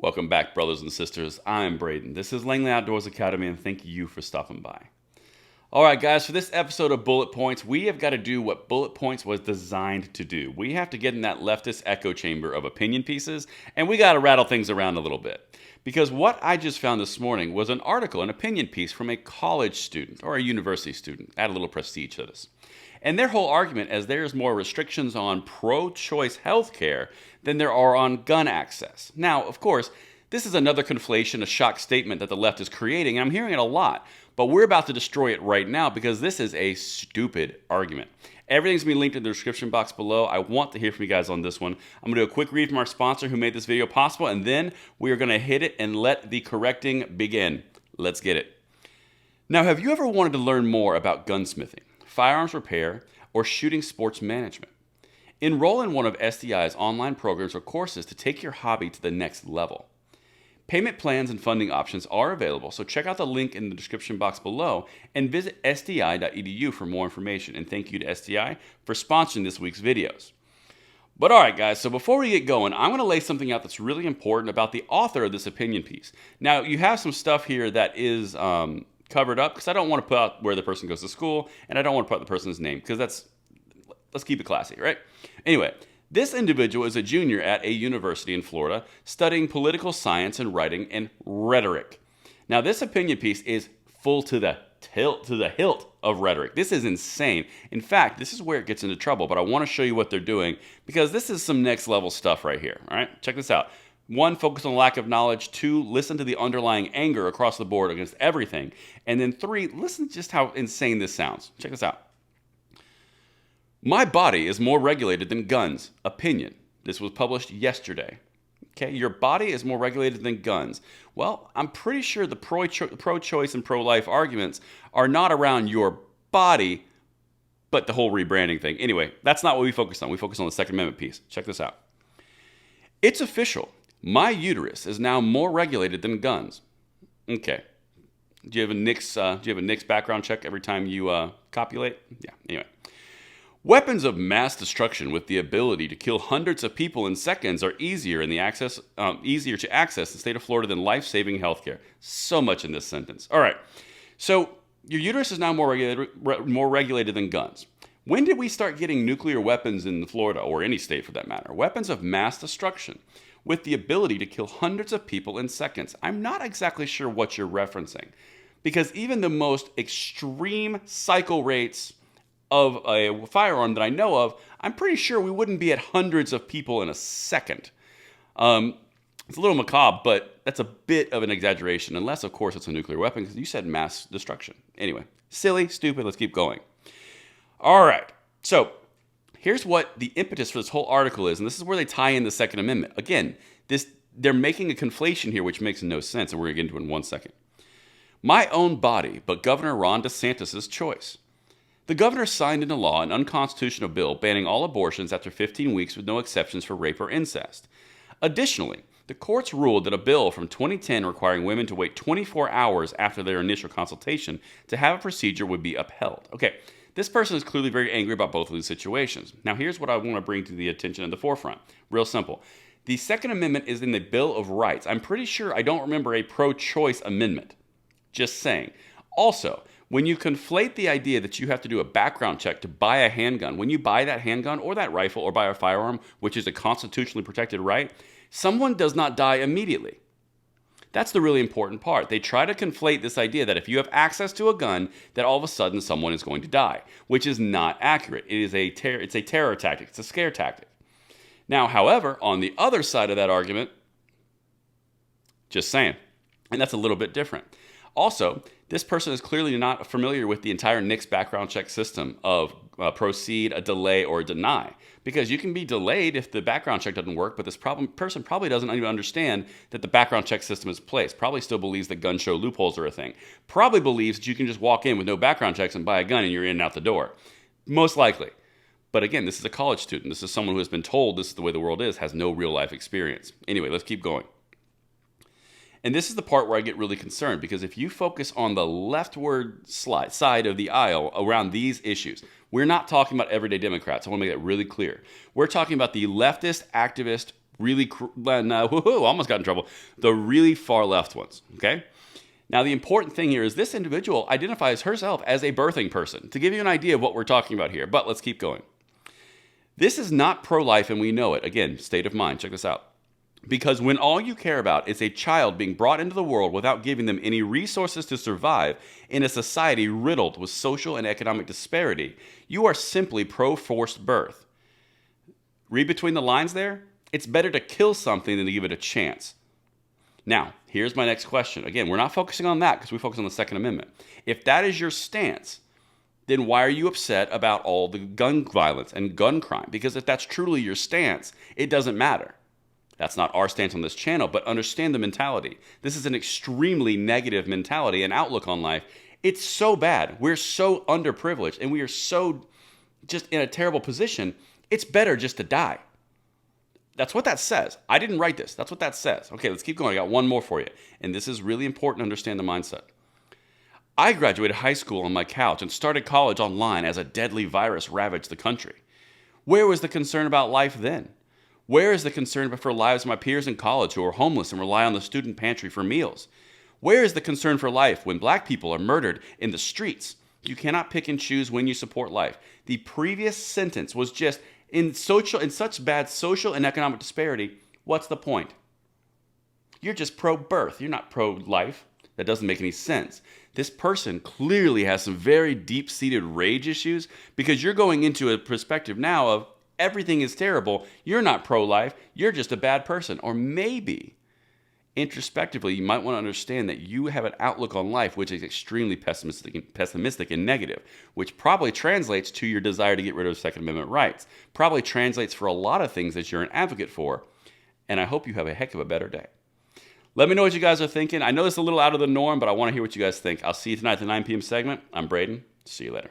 Welcome back, brothers and sisters. I'm Braden. This is Langley Outdoors Academy, and thank you for stopping by. All right, guys, for this episode of Bullet Points, we have got to do what Bullet Points was designed to do. We have to get in that leftist echo chamber of opinion pieces, and we got to rattle things around a little bit. Because what I just found this morning was an article, an opinion piece from a college student or a university student. Add a little prestige to this. And their whole argument is there's more restrictions on pro-choice healthcare than there are on gun access. Now, of course, this is another conflation, a shock statement that the left is creating, and I'm hearing it a lot. But we're about to destroy it right now because this is a stupid argument. Everything's going to be linked in the description box below. I want to hear from you guys on this one. I'm going to do a quick read from our sponsor who made this video possible, and then we are going to hit it and let the correcting begin. Let's get it. Now, have you ever wanted to learn more about gunsmithing, firearms repair, or shooting sports management? Enroll in one of SDI's online programs or courses to take your hobby to the next level. Payment plans and funding options are available, so check out the link in the description box below and visit sdi.edu for more information. And thank you to SDI for sponsoring this week's videos. But all right, guys, so before we get going, I'm going to lay something out that's really important about the author of this opinion piece. Now, you have some stuff here that is covered up because I don't want to put out where the person goes to school, and I don't want to put out the person's name because let's keep it classy, right? Anyway, this individual is a junior at a university in Florida studying political science and writing and rhetoric. Now, this opinion piece is full to the hilt of rhetoric. This is insane. In fact, this is where it gets into trouble, but I want to show you what they're doing because this is some next level stuff right here. All right, check this out. 1, focus on lack of knowledge. 2, listen to the underlying anger across the board against everything. And then 3, listen to just how insane this sounds. Check this out. My body is more regulated than guns. Opinion. This was published yesterday. Okay, your body is more regulated than guns. Well, I'm pretty sure the pro-choice and pro-life arguments are not around your body, but the whole rebranding thing. Anyway, that's not what we focus on. We focus on the Second Amendment piece. Check this out. It's official. My uterus is now more regulated than guns. Okay. Do you have a NICS background check every time you copulate? Yeah. Anyway. Weapons of mass destruction with the ability to kill hundreds of people in seconds are easier to access in the state of Florida than life-saving healthcare. So much in this sentence. All right. So your uterus is now more regulated than guns. When did we start getting nuclear weapons in Florida, or any state for that matter? Weapons of mass destruction with the ability to kill hundreds of people in seconds. I'm not exactly sure what you're referencing, because even the most extreme cycle rates of a firearm that I know of, I'm pretty sure we wouldn't be at hundreds of people in a second. It's a little macabre, but that's a bit of an exaggeration, unless, of course, it's a nuclear weapon, because you said mass destruction. Anyway, silly, stupid, let's keep going. All right, so here's what the impetus for this whole article is, and this is where they tie in the Second Amendment. Again, they're making a conflation here, which makes no sense, and we're going to get into it in 1 second. My own body, but Governor Ron DeSantis' choice. The governor signed into law an unconstitutional bill banning all abortions after 15 weeks with no exceptions for rape or incest. Additionally, the courts ruled that a bill from 2010 requiring women to wait 24 hours after their initial consultation to have a procedure would be upheld. Okay, this person is clearly very angry about both of these situations. Now, here's what I want to bring to the attention at the forefront. Real simple. The Second Amendment is in the Bill of Rights. I'm pretty sure I don't remember a pro-choice amendment. Just saying. Also, when you conflate the idea that you have to do a background check to buy a handgun, when you buy that handgun or that rifle or buy a firearm, which is a constitutionally protected right, someone does not die immediately. That's the really important part. They try to conflate this idea that if you have access to a gun, that all of a sudden someone is going to die, which is not accurate. It's a terror tactic. It's a scare tactic. Now, however, on the other side of that argument, just saying, and that's a little bit different. Also, this person is clearly not familiar with the entire NICS background check system of proceed, a delay, or a deny. Because you can be delayed if the background check doesn't work, but this person probably doesn't even understand that the background check system is in place. Probably still believes that gun show loopholes are a thing. Probably believes that you can just walk in with no background checks and buy a gun and you're in and out the door. Most likely. But again, this is a college student. This is someone who has been told this is the way the world is, has no real life experience. Anyway, let's keep going. And this is the part where I get really concerned, because if you focus on the leftward side of the aisle around these issues, we're not talking about everyday Democrats. I want to make that really clear. We're talking about the leftist, activist, almost got in trouble. The really far left ones, okay? Now, the important thing here is this individual identifies herself as a birthing person, to give you an idea of what we're talking about here. But let's keep going. This is not pro-life, and we know it. Again, state of mind. Check this out. Because when all you care about is a child being brought into the world without giving them any resources to survive in a society riddled with social and economic disparity, you are simply pro-forced birth. Read between the lines there. It's better to kill something than to give it a chance. Now, here's my next question. Again, we're not focusing on that because we focus on the Second Amendment. If that is your stance, then why are you upset about all the gun violence and gun crime? Because if that's truly your stance, it doesn't matter. That's not our stance on this channel, but understand the mentality. This is an extremely negative mentality and outlook on life. It's so bad. We're so underprivileged and we are so just in a terrible position. It's better just to die. That's what that says. I didn't write this. That's what that says. Okay, let's keep going. I got one more for you. And this is really important to understand the mindset. I graduated high school on my couch and started college online as a deadly virus ravaged the country. Where was the concern about life then? Where is the concern for lives of my peers in college who are homeless and rely on the student pantry for meals? Where is the concern for life when black people are murdered in the streets? You cannot pick and choose when you support life. The previous sentence was just in such bad social and economic disparity. What's the point? You're just pro-birth. You're not pro-life. That doesn't make any sense. This person clearly has some very deep-seated rage issues because you're going into a perspective now of everything is terrible. You're not pro-life. You're just a bad person. Or maybe, introspectively, you might want to understand that you have an outlook on life which is extremely pessimistic and negative, which probably translates to your desire to get rid of Second Amendment rights. Probably translates for a lot of things that you're an advocate for. And I hope you have a heck of a better day. Let me know what you guys are thinking. I know it's a little out of the norm, but I want to hear what you guys think. I'll see you tonight at the 9 p.m. segment. I'm Braden. See you later.